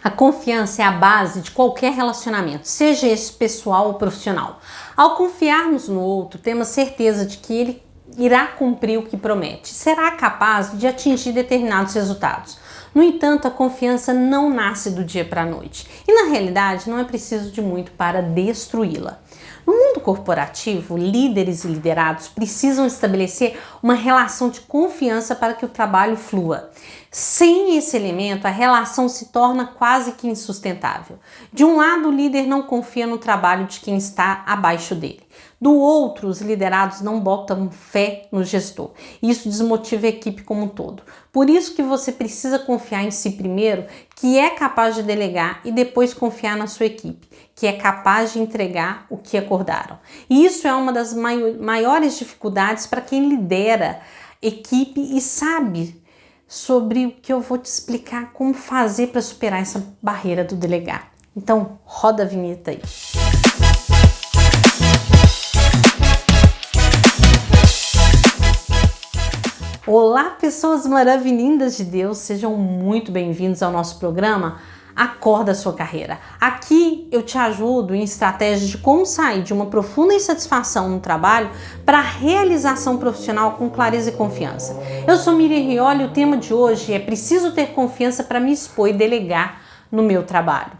A confiança é a base de qualquer relacionamento, seja esse pessoal ou profissional. Ao confiarmos no outro, temos certeza de que ele irá cumprir o que promete, será capaz de atingir determinados resultados. No entanto, a confiança não nasce do dia para a noite e, na realidade, não é preciso de muito para destruí-la. No mundo corporativo, líderes e liderados precisam estabelecer uma relação de confiança para que o trabalho flua. Sem esse elemento, a relação se torna quase que insustentável. De um lado, o líder não confia no trabalho de quem está abaixo dele. Do outro, os liderados não botam fé no gestor. Isso desmotiva a equipe como um todo. Por isso que você precisa confiar em si primeiro, que é capaz de delegar, e depois confiar na sua equipe, que é capaz de entregar o que acordaram. E isso é uma das maiores dificuldades para quem lidera equipe e sabe sobre o que eu vou te explicar como fazer para superar essa barreira do delegar. Então, roda a vinheta aí. Olá, pessoas maravilhindas de Deus, sejam muito bem-vindos ao nosso programa Acorda a Sua Carreira. Aqui eu te ajudo em estratégias de como sair de uma profunda insatisfação no trabalho para a realização profissional com clareza e confiança. Eu sou Miriam Rioli e o tema de hoje é preciso ter confiança para me expor e delegar no meu trabalho.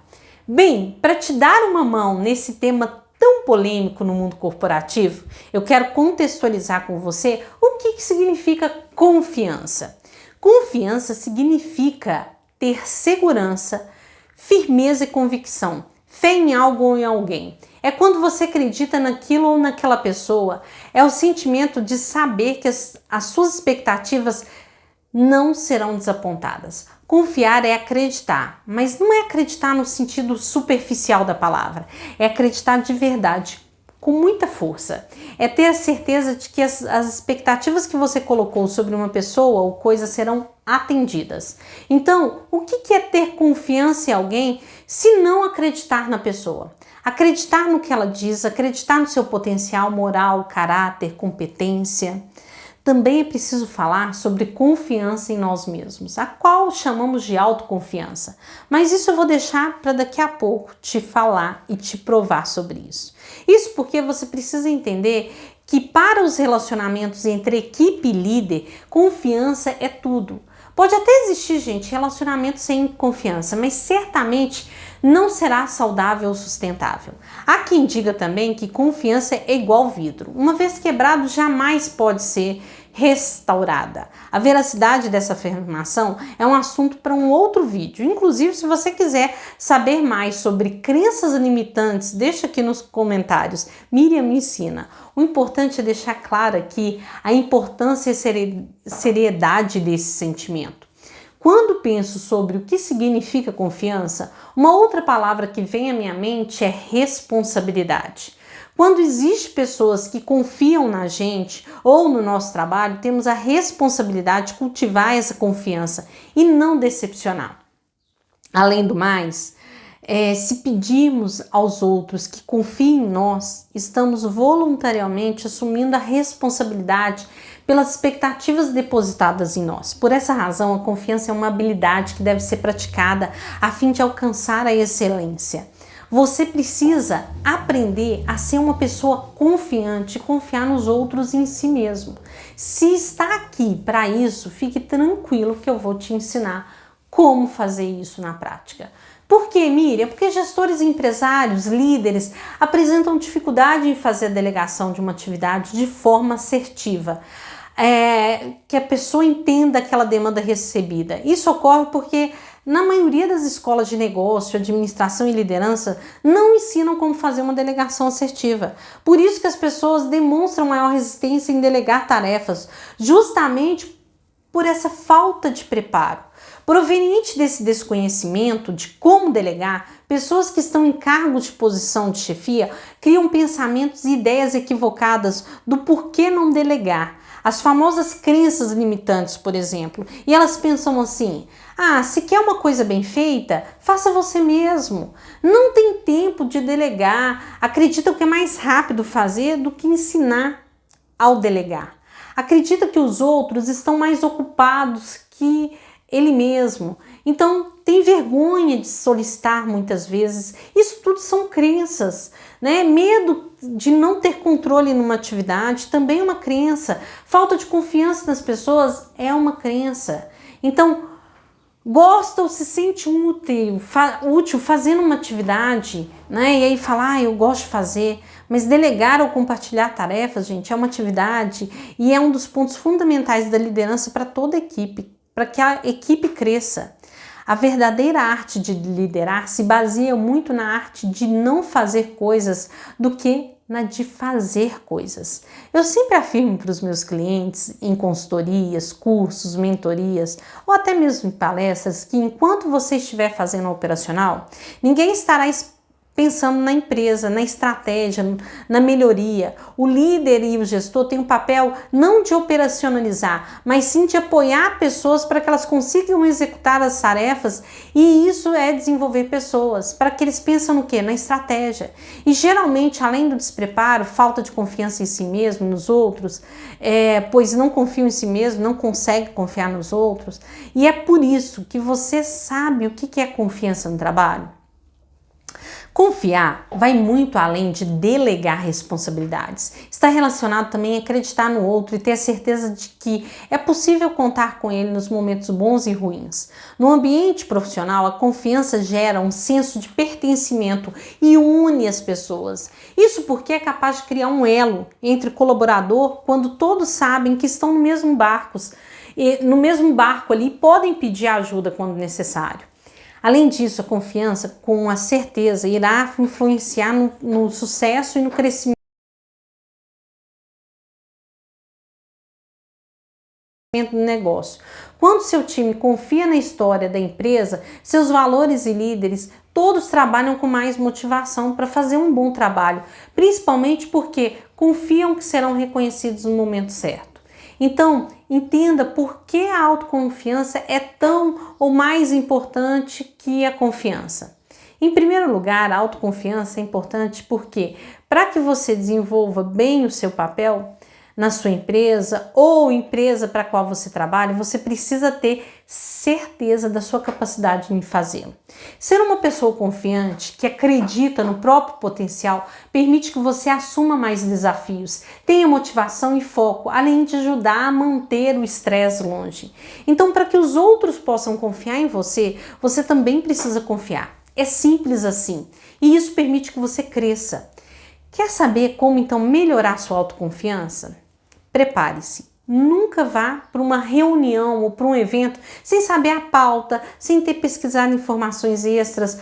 Bem, para te dar uma mão nesse tema tão polêmico no mundo corporativo, eu quero contextualizar com você o que significa confiança. Confiança significa ter segurança, firmeza e convicção, fé em algo ou em alguém. É quando você acredita naquilo ou naquela pessoa, é o sentimento de saber que as suas expectativas não serão desapontadas. Confiar é acreditar, mas não é acreditar no sentido superficial da palavra, é acreditar de verdade, com muita força. É ter a certeza de que as expectativas que você colocou sobre uma pessoa ou coisa serão atendidas. Então, o que é ter confiança em alguém se não acreditar na pessoa? Acreditar no que ela diz, acreditar no seu potencial moral, caráter, competência. Também é preciso falar sobre confiança em nós mesmos, a qual chamamos de autoconfiança. Mas isso eu vou deixar para daqui a pouco te falar e te provar sobre isso. Isso porque você precisa entender que para os relacionamentos entre equipe e líder, confiança é tudo. Pode até existir, gente, relacionamento sem confiança, mas certamente não será saudável ou sustentável. Há quem diga também que confiança é igual vidro. Uma vez quebrado, jamais pode ser restaurada. A veracidade dessa afirmação é um assunto para um outro vídeo. Inclusive, se você quiser saber mais sobre crenças limitantes, deixa aqui nos comentários. Miriam me ensina. O importante é deixar claro aqui a importância e seriedade desse sentimento. Quando penso sobre o que significa confiança, uma outra palavra que vem à minha mente é responsabilidade. Quando existem pessoas que confiam na gente ou no nosso trabalho, temos a responsabilidade de cultivar essa confiança e não decepcionar. Além do mais, se pedirmos aos outros que confiem em nós, estamos voluntariamente assumindo a responsabilidade pelas expectativas depositadas em nós. Por essa razão, a confiança é uma habilidade que deve ser praticada a fim de alcançar a excelência. Você precisa aprender a ser uma pessoa confiante, confiar nos outros e em si mesmo. Se está aqui para isso, fique tranquilo que eu vou te ensinar como fazer isso na prática. Por quê, Miriam? Porque gestores, empresários, líderes apresentam dificuldade em fazer a delegação de uma atividade de forma assertiva. Que a pessoa entenda aquela demanda recebida. Isso ocorre porque na maioria das escolas de negócio, administração e liderança não ensinam como fazer uma delegação assertiva. Por isso que as pessoas demonstram maior resistência em delegar tarefas, justamente por essa falta de preparo. Proveniente desse desconhecimento de como delegar, pessoas que estão em cargos de posição de chefia criam pensamentos e ideias equivocadas do porquê não delegar. As famosas crenças limitantes, por exemplo, e elas pensam assim: se quer uma coisa bem feita, faça você mesmo. Não tem tempo de delegar. Acreditam que é mais rápido fazer do que ensinar ao delegar. Acredita que os outros estão mais ocupados que ele mesmo. Então, tem vergonha de solicitar muitas vezes. Isso tudo são crenças, né? Medo de não ter controle numa atividade também é uma crença. Falta de confiança nas pessoas é uma crença. Então, gosta ou se sente útil fazendo uma atividade, né? E aí fala, eu gosto de fazer. Mas delegar ou compartilhar tarefas, gente, é uma atividade e é um dos pontos fundamentais da liderança para toda a equipe, para que a equipe cresça. A verdadeira arte de liderar se baseia muito na arte de não fazer coisas do que na de fazer coisas. Eu sempre afirmo para os meus clientes em consultorias, cursos, mentorias ou até mesmo em palestras que enquanto você estiver fazendo o operacional, ninguém estará pensando na empresa, na estratégia, na melhoria. O líder e o gestor têm um papel não de operacionalizar, mas sim de apoiar pessoas para que elas consigam executar as tarefas, e isso é desenvolver pessoas, para que eles pensem no quê? Na estratégia. E geralmente, além do despreparo, falta de confiança em si mesmo, nos outros, pois não confiam em si mesmo, não conseguem confiar nos outros, e é por isso que você sabe o que é confiança no trabalho. Confiar vai muito além de delegar responsabilidades. Está relacionado também a acreditar no outro e ter a certeza de que é possível contar com ele nos momentos bons e ruins. No ambiente profissional, a confiança gera um senso de pertencimento e une as pessoas. Isso porque é capaz de criar um elo entre colaborador quando todos sabem que estão no mesmo barco ali e podem pedir ajuda quando necessário. Além disso, a confiança, com a certeza, irá influenciar no sucesso e no crescimento do negócio. Quando seu time confia na história da empresa, seus valores e líderes, todos trabalham com mais motivação para fazer um bom trabalho, principalmente porque confiam que serão reconhecidos no momento certo. Então, entenda por que a autoconfiança é tão ou mais importante que a confiança. Em primeiro lugar, a autoconfiança é importante porque, para que você desenvolva bem o seu papel na sua empresa ou empresa para a qual você trabalha, você precisa ter certeza da sua capacidade em fazê-lo. Ser uma pessoa confiante, que acredita no próprio potencial, permite que você assuma mais desafios, tenha motivação e foco, além de ajudar a manter o estresse longe. Então, para que os outros possam confiar em você, você também precisa confiar. É simples assim, e isso permite que você cresça. Quer saber como então melhorar sua autoconfiança? Prepare-se. Nunca vá para uma reunião ou para um evento sem saber a pauta, sem ter pesquisado informações extras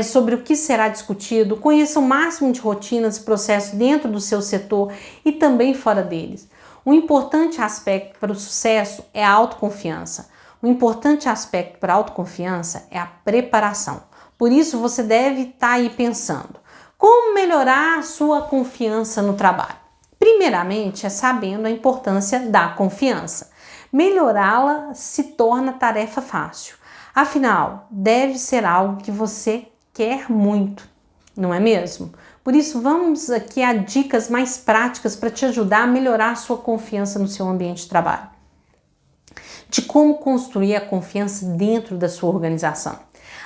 sobre o que será discutido. Conheça o máximo de rotinas e processos dentro do seu setor e também fora deles. Um importante aspecto para o sucesso é a autoconfiança. Um importante aspecto para a autoconfiança é a preparação. Por isso, você deve estar aí pensando: como melhorar a sua confiança no trabalho? Primeiramente, é sabendo a importância da confiança. Melhorá-la se torna tarefa fácil. Afinal, deve ser algo que você quer muito, não é mesmo? Por isso, vamos aqui a dicas mais práticas para te ajudar a melhorar a sua confiança no seu ambiente de trabalho. De como construir a confiança dentro da sua organização.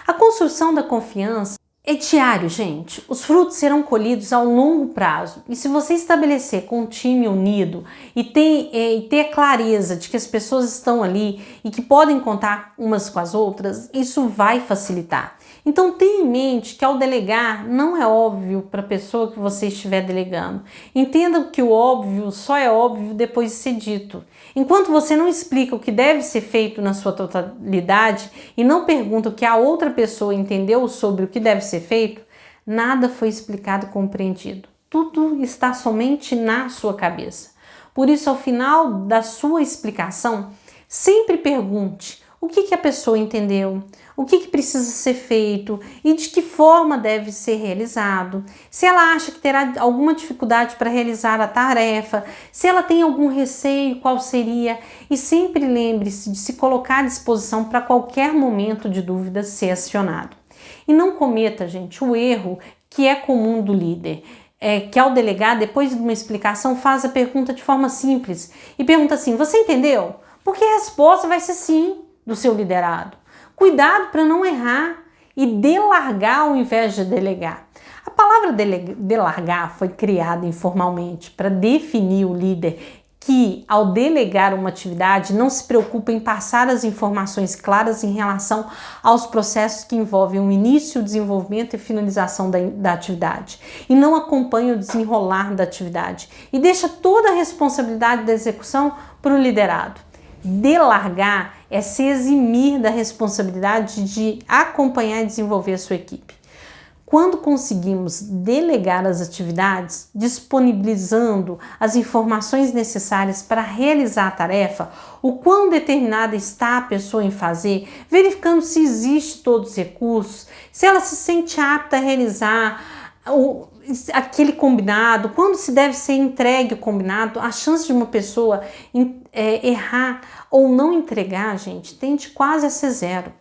A construção da confiança é diário, gente. Os frutos serão colhidos ao longo prazo. E se você estabelecer com um time unido e ter clareza de que as pessoas estão ali e que podem contar umas com as outras, isso vai facilitar. Então tenha em mente que ao delegar não é óbvio para a pessoa que você estiver delegando. Entenda que o óbvio só é óbvio depois de ser dito. Enquanto você não explica o que deve ser feito na sua totalidade e não pergunta o que a outra pessoa entendeu sobre o que deve ser feito, nada foi explicado e compreendido. Tudo está somente na sua cabeça. Por isso, ao final da sua explicação, sempre pergunte o que a pessoa entendeu, o que precisa ser feito e de que forma deve ser realizado, se ela acha que terá alguma dificuldade para realizar a tarefa, se ela tem algum receio, qual seria, e sempre lembre-se de se colocar à disposição para qualquer momento de dúvida ser acionado. E não cometa, gente, o erro que é comum do líder, que ao delegar, depois de uma explicação, faz a pergunta de forma simples e pergunta assim: você entendeu? Porque a resposta vai ser sim. do seu liderado. Cuidado para não errar e delargar ao invés de delegar. A palavra delargar foi criada informalmente para definir o líder que, ao delegar uma atividade, não se preocupa em passar as informações claras em relação aos processos que envolvem o início, o desenvolvimento e finalização da atividade, e não acompanha o desenrolar da atividade, e deixa toda a responsabilidade da execução para o liderado. Delargar é se eximir da responsabilidade de acompanhar e desenvolver a sua equipe. Quando conseguimos delegar as atividades, disponibilizando as informações necessárias para realizar a tarefa, o quão determinada está a pessoa em fazer, verificando se existe todos os recursos, se ela se sente apta a realizar aquele combinado, quando se deve ser entregue o combinado, a chance de uma pessoa errar ou não entregar, gente, tende quase a ser zero.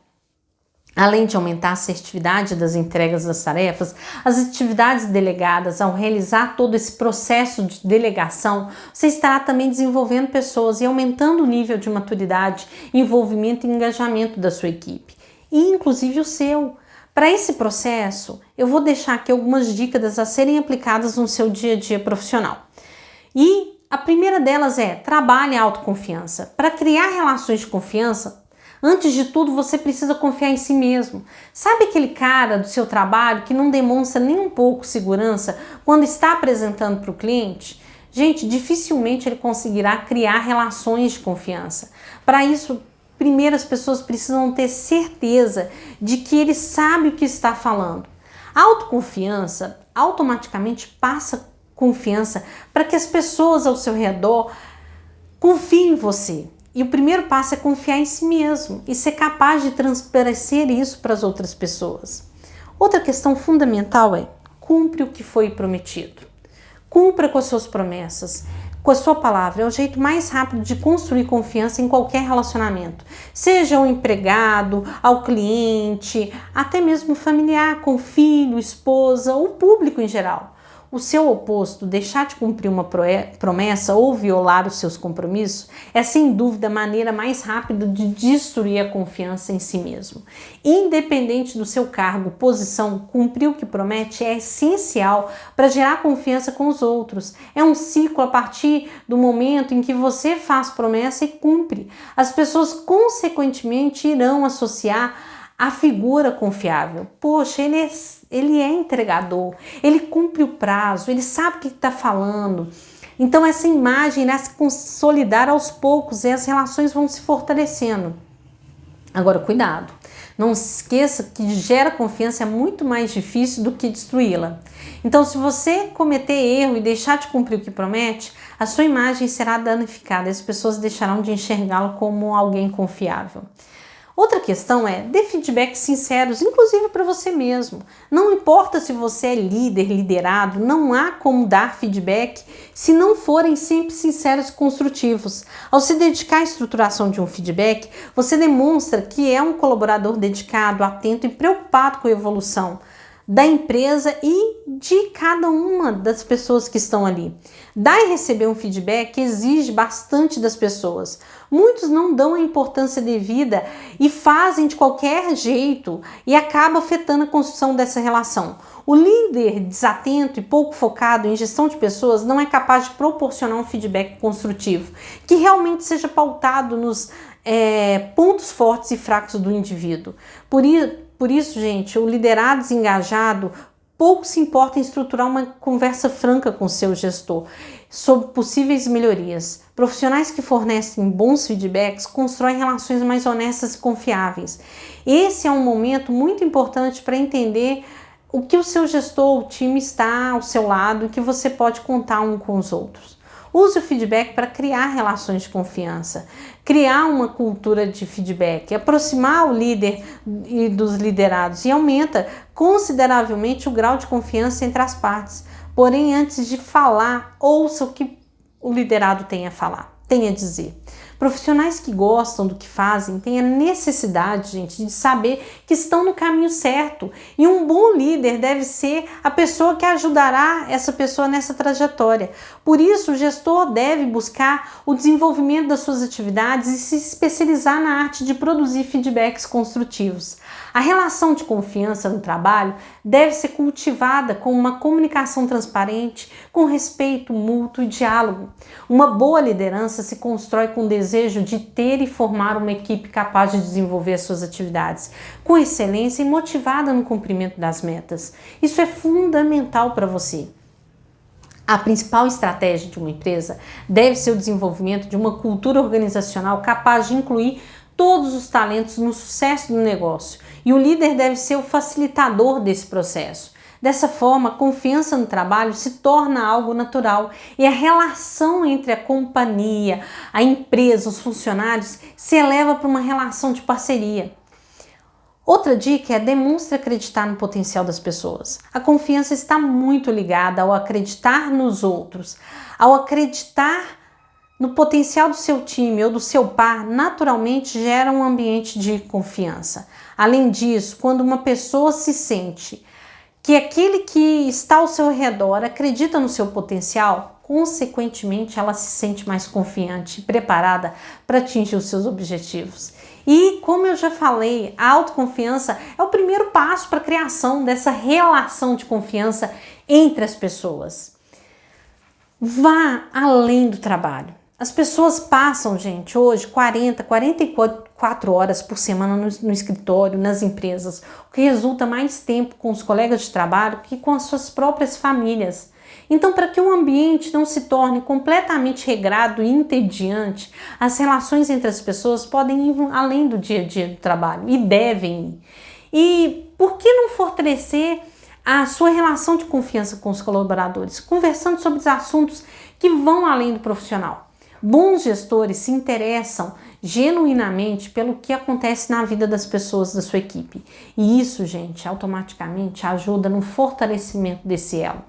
Além de aumentar a assertividade das entregas das tarefas, as atividades delegadas, ao realizar todo esse processo de delegação, você estará também desenvolvendo pessoas e aumentando o nível de maturidade, envolvimento e engajamento da sua equipe, e inclusive o seu. Para esse processo, eu vou deixar aqui algumas dicas a serem aplicadas no seu dia a dia profissional. E a primeira delas é: trabalhe a autoconfiança. Para criar relações de confiança, antes de tudo, você precisa confiar em si mesmo. Sabe aquele cara do seu trabalho que não demonstra nem um pouco segurança quando está apresentando para o cliente? Gente, dificilmente ele conseguirá criar relações de confiança. Para isso, primeiro as pessoas precisam ter certeza de que ele sabe o que está falando. A autoconfiança automaticamente passa confiança para que as pessoas ao seu redor confiem em você. E o primeiro passo é confiar em si mesmo e ser capaz de transparecer isso para as outras pessoas. Outra questão fundamental é: cumpre o que foi prometido. Cumpra com as suas promessas, com a sua palavra. É o jeito mais rápido de construir confiança em qualquer relacionamento. Seja o empregado, ao cliente, até mesmo familiar, com filho, esposa ou público em geral. O seu oposto, deixar de cumprir uma promessa ou violar os seus compromissos, é sem dúvida a maneira mais rápida de destruir a confiança em si mesmo. Independente do seu cargo, posição, cumprir o que promete é essencial para gerar confiança com os outros. É um ciclo a partir do momento em que você faz promessa e cumpre. As pessoas consequentemente irão associar a figura confiável. Poxa, ele é entregador, ele cumpre o prazo, ele sabe o que está falando. Então essa imagem irá se consolidar aos poucos e as relações vão se fortalecendo. Agora, cuidado, não se esqueça que gerar confiança é muito mais difícil do que destruí-la. Então, se você cometer erro e deixar de cumprir o que promete, a sua imagem será danificada e as pessoas deixarão de enxergá-lo como alguém confiável. Outra questão é: dê feedbacks sinceros, inclusive para você mesmo. Não importa se você é líder, liderado, não há como dar feedback se não forem sempre sinceros e construtivos. Ao se dedicar à estruturação de um feedback, você demonstra que é um colaborador dedicado, atento e preocupado com a evolução da empresa e de cada uma das pessoas que estão ali. Dar e receber um feedback exige bastante das pessoas. Muitos não dão a importância devida e fazem de qualquer jeito e acaba afetando a construção dessa relação. O líder desatento e pouco focado em gestão de pessoas não é capaz de proporcionar um feedback construtivo, que realmente seja pautado nos pontos fortes e fracos do indivíduo. Por isso, gente, o liderado desengajado pouco se importa em estruturar uma conversa franca com seu gestor sobre possíveis melhorias. Profissionais que fornecem bons feedbacks constroem relações mais honestas e confiáveis. Esse é um momento muito importante para entender o que o seu gestor, o time está ao seu lado e que você pode contar um com os outros. Use o feedback para criar relações de confiança, criar uma cultura de feedback, aproximar o líder e dos liderados e aumenta consideravelmente o grau de confiança entre as partes. Porém, antes de falar, ouça o que o liderado tem a falar, tem a dizer. Profissionais que gostam do que fazem têm a necessidade, gente, de saber que estão no caminho certo. E um bom líder deve ser a pessoa que ajudará essa pessoa nessa trajetória. Por isso, o gestor deve buscar o desenvolvimento das suas atividades e se especializar na arte de produzir feedbacks construtivos. A relação de confiança no trabalho deve ser cultivada com uma comunicação transparente, com respeito mútuo e diálogo. Uma boa liderança se constrói com o desejo de ter e formar uma equipe capaz de desenvolver as suas atividades, com excelência e motivada no cumprimento das metas. Isso é fundamental para você. A principal estratégia de uma empresa deve ser o desenvolvimento de uma cultura organizacional capaz de incluir todos os talentos no sucesso do negócio, e o líder deve ser o facilitador desse processo. Dessa forma, a confiança no trabalho se torna algo natural e a relação entre a companhia, a empresa, os funcionários se eleva para uma relação de parceria. Outra dica é demonstre acreditar no potencial das pessoas. A confiança está muito ligada ao acreditar nos outros, ao acreditar no potencial do seu time ou do seu par, naturalmente gera um ambiente de confiança. Além disso, quando uma pessoa se sente que aquele que está ao seu redor acredita no seu potencial, consequentemente ela se sente mais confiante e preparada para atingir os seus objetivos. E como eu já falei, a autoconfiança é o primeiro passo para a criação dessa relação de confiança entre as pessoas. Vá além do trabalho. As pessoas passam, gente, hoje 44 horas por semana no escritório, nas empresas, o que resulta mais tempo com os colegas de trabalho que com as suas próprias famílias. Então, para que o ambiente não se torne completamente regrado e entediante, as relações entre as pessoas podem ir além do dia a dia do trabalho e devem ir. E por que não fortalecer a sua relação de confiança com os colaboradores, conversando sobre os assuntos que vão além do profissional? Bons gestores se interessam genuinamente pelo que acontece na vida das pessoas da sua equipe. E isso, gente, automaticamente ajuda no fortalecimento desse elo.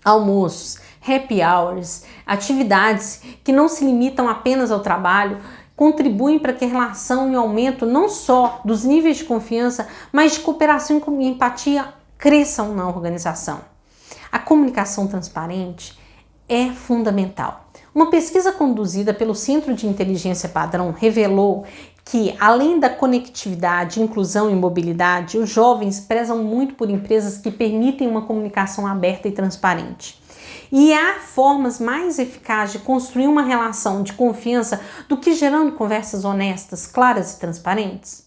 Almoços, happy hours, atividades que não se limitam apenas ao trabalho, contribuem para que a relação e o aumento não só dos níveis de confiança, mas de cooperação e empatia cresçam na organização. A comunicação transparente é fundamental. Uma pesquisa conduzida pelo Centro de Inteligência Padrão revelou que, além da conectividade, inclusão e mobilidade, os jovens prezam muito por empresas que permitem uma comunicação aberta e transparente. E há formas mais eficazes de construir uma relação de confiança do que gerando conversas honestas, claras e transparentes.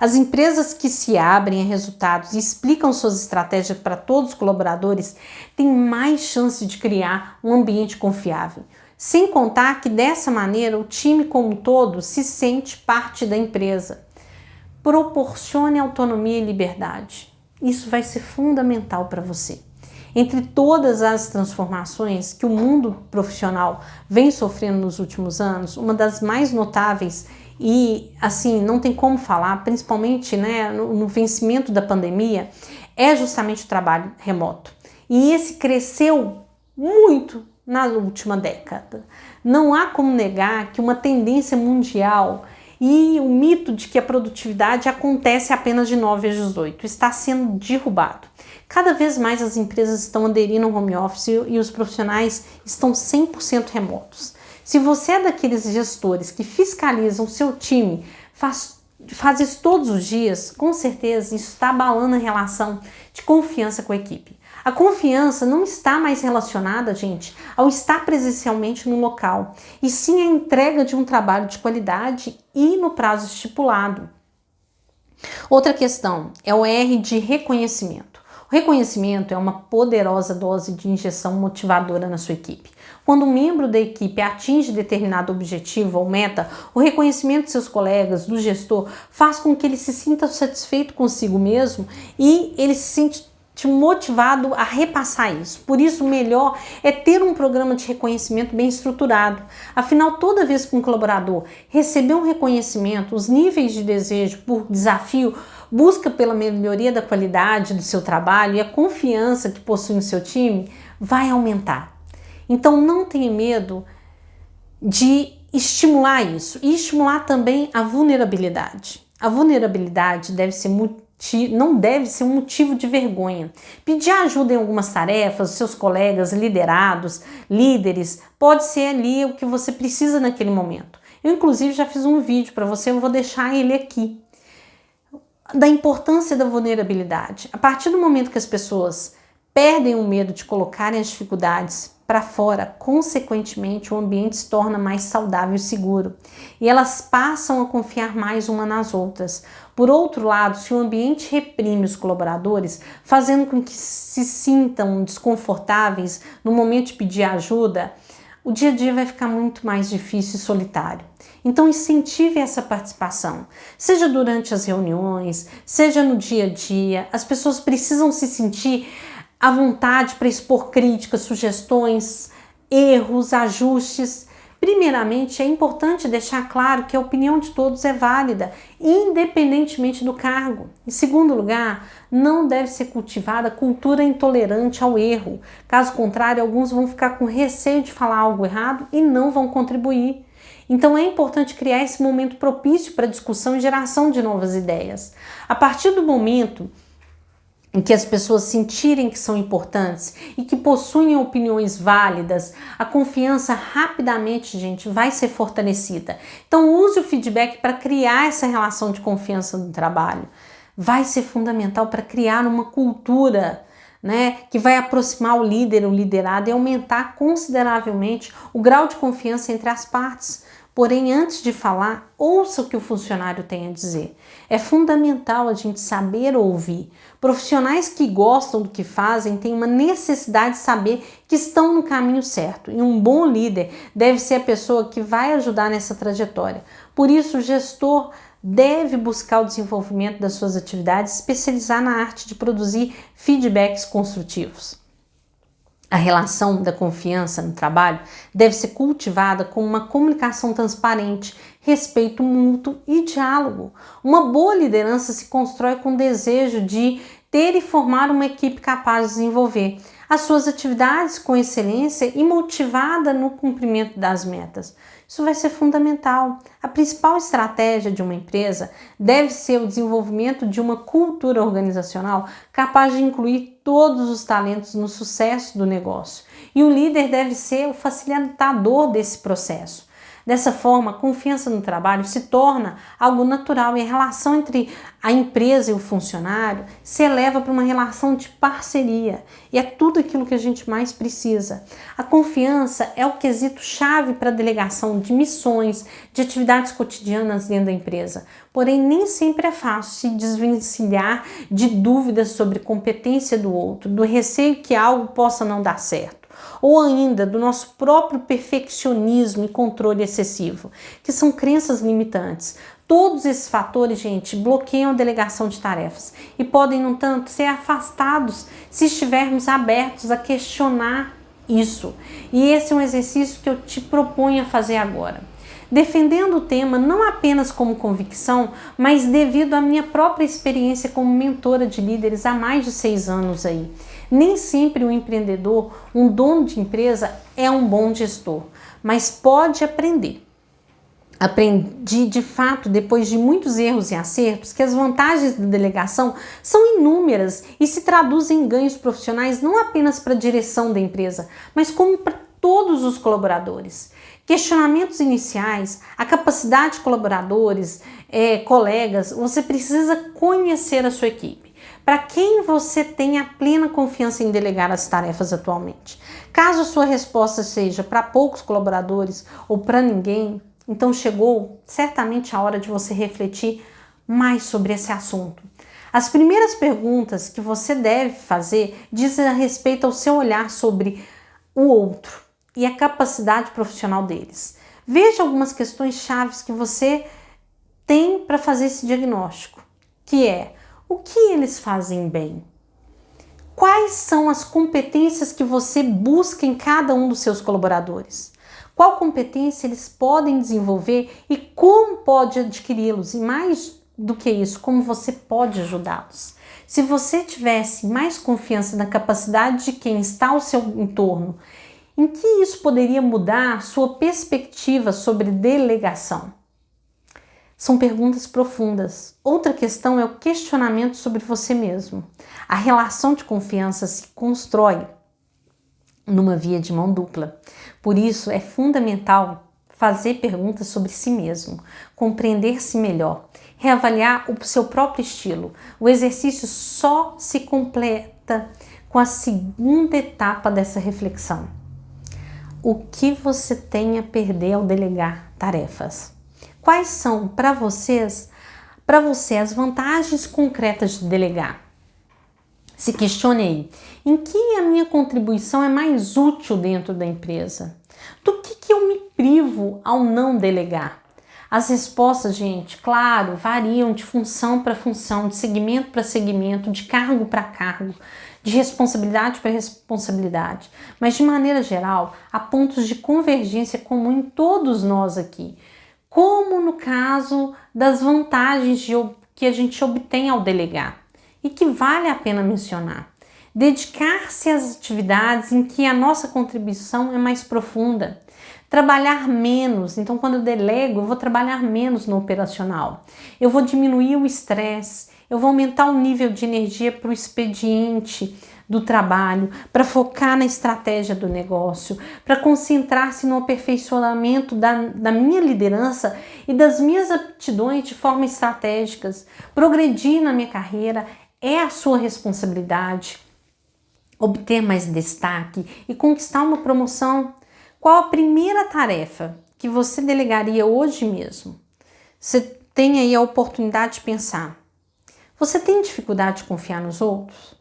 As empresas que se abrem a resultados e explicam suas estratégias para todos os colaboradores têm mais chance de criar um ambiente confiável. Sem contar que dessa maneira o time como um todo se sente parte da empresa. Proporcione autonomia e liberdade. Isso vai ser fundamental para você. Entre todas as transformações que o mundo profissional vem sofrendo nos últimos anos, uma das mais notáveis e assim não tem como falar, principalmente no vencimento da pandemia, é justamente o trabalho remoto. E esse cresceu muito na última década. Não há como negar que uma tendência mundial e o mito de que a produtividade acontece apenas de 9 às 18 está sendo derrubado. Cada vez mais as empresas estão aderindo ao home office e os profissionais estão 100% remotos. Se você é daqueles gestores que fiscalizam o seu time, faz isso todos os dias, com certeza isso está abalando a relação de confiança com a equipe. A confiança não está mais relacionada, gente, ao estar presencialmente no local, e sim a entrega de um trabalho de qualidade e no prazo estipulado. Outra questão é o R de reconhecimento. O reconhecimento é uma poderosa dose de injeção motivadora na sua equipe. Quando um membro da equipe atinge determinado objetivo ou meta, o reconhecimento de seus colegas, do gestor, faz com que ele se sinta satisfeito consigo mesmo e ele se sente motivado a repassar isso. Por isso, o melhor é ter um programa de reconhecimento bem estruturado. Afinal, toda vez que um colaborador receber um reconhecimento, os níveis de desejo por desafio, busca pela melhoria da qualidade do seu trabalho e a confiança que possui no seu time vai aumentar. Então, não tenha medo de estimular isso e estimular também a vulnerabilidade. A vulnerabilidade não deve ser um motivo de vergonha. Pedir ajuda em algumas tarefas, seus colegas, liderados, líderes, pode ser ali o que você precisa naquele momento. Eu, inclusive, já fiz um vídeo para você, eu vou deixar ele aqui, da importância da vulnerabilidade. A partir do momento que as pessoas perdem o medo de colocarem as dificuldades para fora, consequentemente o ambiente se torna mais saudável e seguro e elas passam a confiar mais umas nas outras. Por outro lado, se o ambiente reprime os colaboradores, fazendo com que se sintam desconfortáveis no momento de pedir ajuda, o dia a dia vai ficar muito mais difícil e solitário. Então incentive essa participação, seja durante as reuniões, seja no dia a dia. As pessoas precisam se sentir à vontade para expor críticas, sugestões, erros, ajustes. Primeiramente, é importante deixar claro que a opinião de todos é válida, independentemente do cargo. Em segundo lugar, não deve ser cultivada cultura intolerante ao erro. Caso contrário, alguns vão ficar com receio de falar algo errado e não vão contribuir. Então é importante criar esse momento propício para discussão e geração de novas ideias. A partir do momento em que as pessoas sentirem que são importantes e que possuem opiniões válidas, a confiança rapidamente, gente, vai ser fortalecida. Então use o feedback para criar essa relação de confiança no trabalho. Vai ser fundamental para criar uma cultura, né, que vai aproximar o líder, o liderado e aumentar consideravelmente o grau de confiança entre as partes. Porém, antes de falar, ouça o que o funcionário tem a dizer. É fundamental a gente saber ouvir. Profissionais que gostam do que fazem têm uma necessidade de saber que estão no caminho certo. E um bom líder deve ser a pessoa que vai ajudar nessa trajetória. Por isso, o gestor deve buscar o desenvolvimento das suas atividades, especializar na arte de produzir feedbacks construtivos. A relação da confiança no trabalho deve ser cultivada com uma comunicação transparente, respeito mútuo e diálogo. Uma boa liderança se constrói com o desejo de ter e formar uma equipe capaz de desenvolver as suas atividades com excelência e motivada no cumprimento das metas. Isso vai ser fundamental. A principal estratégia de uma empresa deve ser o desenvolvimento de uma cultura organizacional capaz de incluir todos os talentos no sucesso do negócio. E o líder deve ser o facilitador desse processo. Dessa forma, a confiança no trabalho se torna algo natural e a relação entre a empresa e o funcionário se eleva para uma relação de parceria. E é tudo aquilo que a gente mais precisa. A confiança é o quesito chave para a delegação de missões, de atividades cotidianas dentro da empresa. Porém, nem sempre é fácil se desvencilhar de dúvidas sobre competência do outro, do receio que algo possa não dar certo, ou ainda do nosso próprio perfeccionismo e controle excessivo, que são crenças limitantes. Todos esses fatores, gente, bloqueiam a delegação de tarefas e podem, no entanto, ser afastados se estivermos abertos a questionar isso. E esse é um exercício que eu te proponho a fazer agora. Defendendo o tema não apenas como convicção, mas devido à minha própria experiência como mentora de líderes há mais de 6 anos aí. Nem sempre um empreendedor, um dono de empresa é um bom gestor, mas pode aprender. Aprendi de fato, depois de muitos erros e acertos, que as vantagens da delegação são inúmeras e se traduzem em ganhos profissionais não apenas para a direção da empresa, mas como para todos os colaboradores. Questionamentos iniciais, a capacidade de colaboradores, colegas, você precisa conhecer a sua equipe. Para quem você tem a plena confiança em delegar as tarefas atualmente. Caso sua resposta seja para poucos colaboradores ou para ninguém, então chegou certamente a hora de você refletir mais sobre esse assunto. As primeiras perguntas que você deve fazer dizem a respeito ao seu olhar sobre o outro e a capacidade profissional deles. Veja algumas questões chaves que você tem para fazer esse diagnóstico, que é: o que eles fazem bem? Quais são as competências que você busca em cada um dos seus colaboradores? Qual competência eles podem desenvolver e como pode adquiri-los? E mais do que isso, como você pode ajudá-los? Se você tivesse mais confiança na capacidade de quem está ao seu entorno Em que isso poderia mudar sua perspectiva sobre delegação? São perguntas profundas. Outra questão é o questionamento sobre você mesmo. A relação de confiança se constrói numa via de mão dupla. Por isso, é fundamental fazer perguntas sobre si mesmo, compreender-se melhor, reavaliar o seu próprio estilo. O exercício só se completa com a segunda etapa dessa reflexão. O que você tem a perder ao delegar tarefas? Quais são para você as vantagens concretas de delegar? Se questione aí, em que a minha contribuição é mais útil dentro da empresa? Do que eu me privo ao não delegar? As respostas, gente, claro, variam de função para função, de segmento para segmento, de cargo para cargo, de responsabilidade para responsabilidade. Mas, de maneira geral, há pontos de convergência comum em todos nós aqui, como no caso das vantagens que a gente obtém ao delegar e que vale a pena mencionar. Dedicar-se às atividades em que a nossa contribuição é mais profunda. Trabalhar menos, então quando eu delego, eu vou trabalhar menos no operacional. Eu vou diminuir o estresse, eu vou aumentar o nível de energia para o expediente do trabalho, para focar na estratégia do negócio, para concentrar-se no aperfeiçoamento da minha liderança e das minhas aptidões de forma estratégicas. Progredir na minha carreira é a sua responsabilidade. Obter mais destaque e conquistar uma promoção. Qual a primeira tarefa que você delegaria hoje mesmo? Você tem aí a oportunidade de pensar. Você tem dificuldade de confiar nos outros?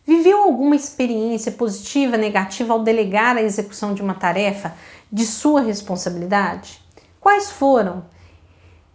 Viveu alguma experiência positiva, negativa ao delegar a execução de uma tarefa de sua responsabilidade? Quais foram?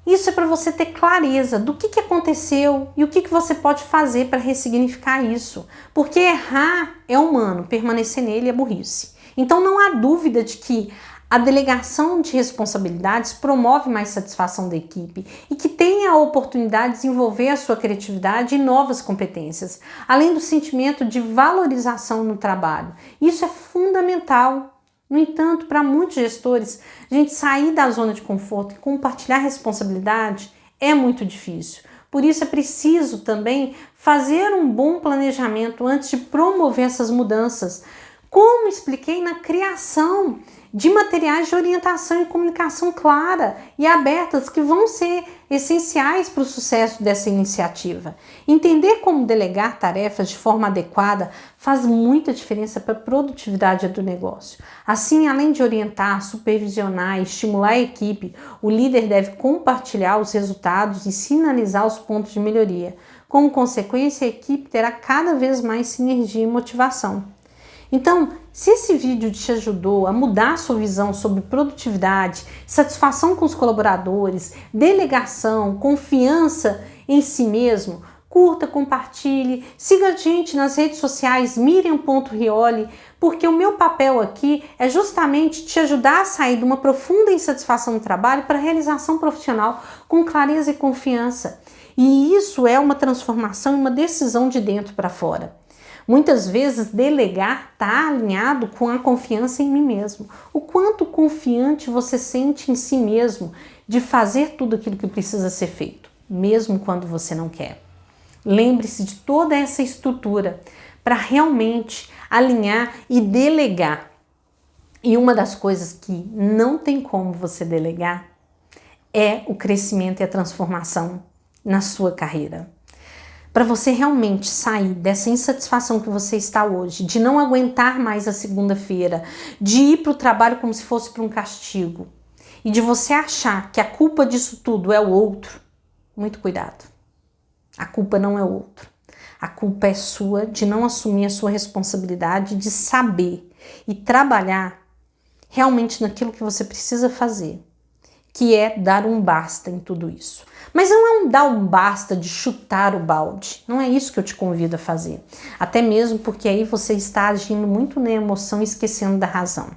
Isso é para você ter clareza do que aconteceu e o que você pode fazer para ressignificar isso. Porque errar é humano, permanecer nele é burrice. Então não há dúvida de que a delegação de responsabilidades promove mais satisfação da equipe e que tenha a oportunidade de desenvolver a sua criatividade e novas competências, além do sentimento de valorização no trabalho. Isso é fundamental. No entanto, para muitos gestores, a gente sair da zona de conforto e compartilhar responsabilidade é muito difícil. Por isso é preciso também fazer um bom planejamento antes de promover essas mudanças, como expliquei na criação de materiais de orientação e comunicação clara e abertas que vão ser essenciais para o sucesso dessa iniciativa. Entender como delegar tarefas de forma adequada faz muita diferença para a produtividade do negócio. Assim, além de orientar, supervisionar e estimular a equipe, o líder deve compartilhar os resultados e sinalizar os pontos de melhoria. Como consequência, a equipe terá cada vez mais sinergia e motivação. Então, se esse vídeo te ajudou a mudar a sua visão sobre produtividade, satisfação com os colaboradores, delegação, confiança em si mesmo, curta, compartilhe, siga a gente nas redes sociais miriam.rioli, porque o meu papel aqui é justamente te ajudar a sair de uma profunda insatisfação no trabalho para a realização profissional com clareza e confiança. E isso é uma transformação e uma decisão de dentro para fora. Muitas vezes delegar está alinhado com a confiança em mim mesmo. O quanto confiante você sente em si mesmo de fazer tudo aquilo que precisa ser feito, mesmo quando você não quer. Lembre-se de toda essa estrutura para realmente alinhar e delegar. E uma das coisas que não tem como você delegar é o crescimento e a transformação na sua carreira. Para você realmente sair dessa insatisfação que você está hoje, de não aguentar mais a segunda-feira, de ir para o trabalho como se fosse para um castigo e de você achar que a culpa disso tudo é o outro, muito cuidado. A culpa não é o outro. A culpa é sua de não assumir a sua responsabilidade de saber e trabalhar realmente naquilo que você precisa fazer, que é dar um basta em tudo isso. Mas não é um dar um basta de chutar o balde, não é isso que eu te convido a fazer. Até mesmo porque aí você está agindo muito na emoção e esquecendo da razão.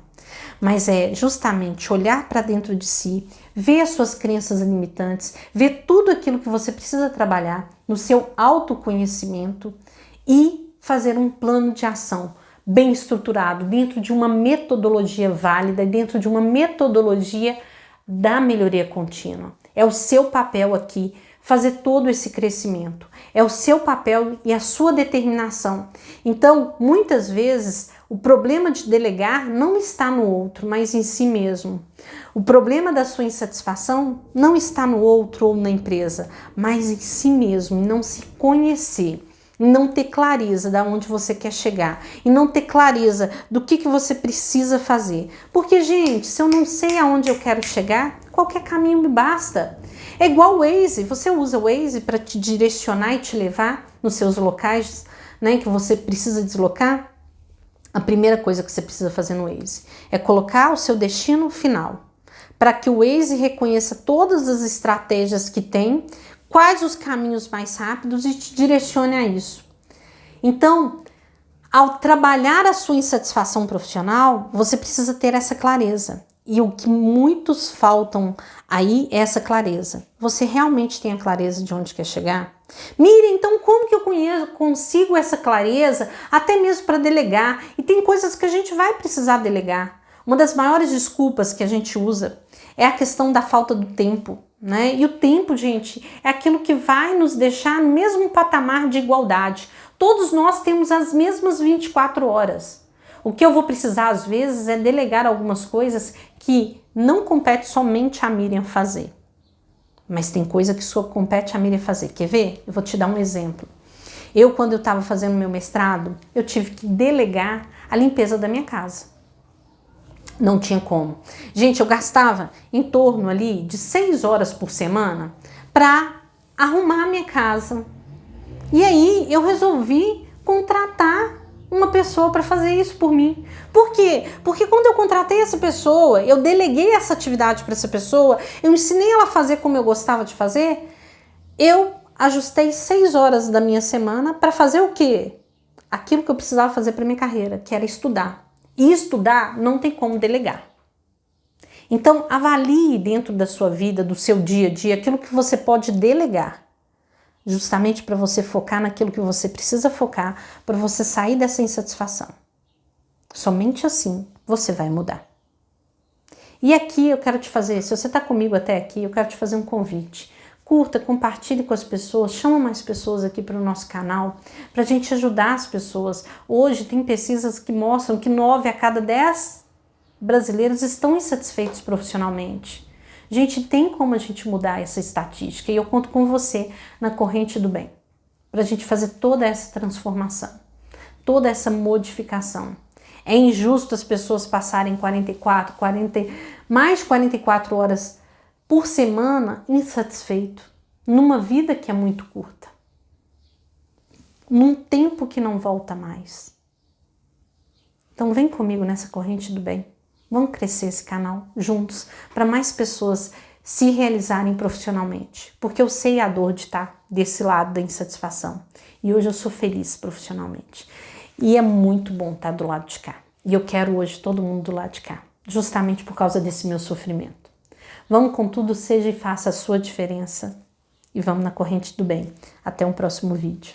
Mas é justamente olhar para dentro de si, ver as suas crenças limitantes, ver tudo aquilo que você precisa trabalhar no seu autoconhecimento e fazer um plano de ação bem estruturado, dentro de uma metodologia válida, dentro de uma metodologia da melhoria contínua. É o seu papel aqui fazer todo esse crescimento. É o seu papel e a sua determinação. Então, muitas vezes, o problema de delegar não está no outro, mas em si mesmo. O problema da sua insatisfação não está no outro ou na empresa, mas em si mesmo, em não se conhecer, em não ter clareza de onde você quer chegar, em não ter clareza do que você precisa fazer. Porque, gente, se eu não sei aonde eu quero chegar, qualquer caminho me basta. É igual o Waze, você usa o Waze para te direcionar e te levar nos seus locais, né, que você precisa deslocar. A primeira coisa que você precisa fazer no Waze é colocar o seu destino final, para que o Waze reconheça todas as estratégias que tem, quais os caminhos mais rápidos e te direcione a isso. Então, ao trabalhar a sua insatisfação profissional, você precisa ter essa clareza. E o que muitos faltam aí é essa clareza. Você realmente tem a clareza de onde quer chegar? Mira, então como que eu consigo essa clareza até mesmo para delegar? E tem coisas que a gente vai precisar delegar. Uma das maiores desculpas que a gente usa é a questão da falta do tempo, né? E o tempo, gente, é aquilo que vai nos deixar no mesmo patamar de igualdade. Todos nós temos as mesmas 24 horas. O que eu vou precisar, às vezes, é delegar algumas coisas que não compete somente a Miriam fazer. Mas tem coisa que só compete a Miriam fazer. Quer ver? Eu vou te dar um exemplo. Quando eu estava fazendo meu mestrado, eu tive que delegar a limpeza da minha casa. Não tinha como. Gente, eu gastava em torno ali de 6 horas por semana para arrumar a minha casa. E aí eu resolvi contratar uma pessoa para fazer isso por mim. Por quê? Porque quando eu contratei essa pessoa, eu deleguei essa atividade para essa pessoa, eu ensinei ela a fazer como eu gostava de fazer, eu ajustei 6 horas da minha semana para fazer o quê? Aquilo que eu precisava fazer para minha carreira, que era estudar. E estudar não tem como delegar. Então, avalie dentro da sua vida, do seu dia a dia, aquilo que você pode delegar. Justamente para você focar naquilo que você precisa focar, para você sair dessa insatisfação. Somente assim você vai mudar. E aqui eu quero te fazer, se você está comigo até aqui, eu quero te fazer um convite. Curta, compartilhe com as pessoas, chama mais pessoas aqui para o nosso canal, para a gente ajudar as pessoas. Hoje tem pesquisas que mostram que 9 a cada 10 brasileiros estão insatisfeitos profissionalmente. Gente, tem como a gente mudar essa estatística e eu conto com você na corrente do bem, para a gente fazer toda essa transformação, toda essa modificação. É injusto as pessoas passarem mais de 44 horas por semana insatisfeito, numa vida que é muito curta, num tempo que não volta mais. Então vem comigo nessa corrente do bem. Vamos crescer esse canal juntos para mais pessoas se realizarem profissionalmente. Porque eu sei a dor de estar desse lado da insatisfação. E hoje eu sou feliz profissionalmente. E é muito bom estar do lado de cá. E eu quero hoje todo mundo do lado de cá. Justamente por causa desse meu sofrimento. Vamos com tudo, seja e faça a sua diferença. E vamos na corrente do bem. Até um próximo vídeo.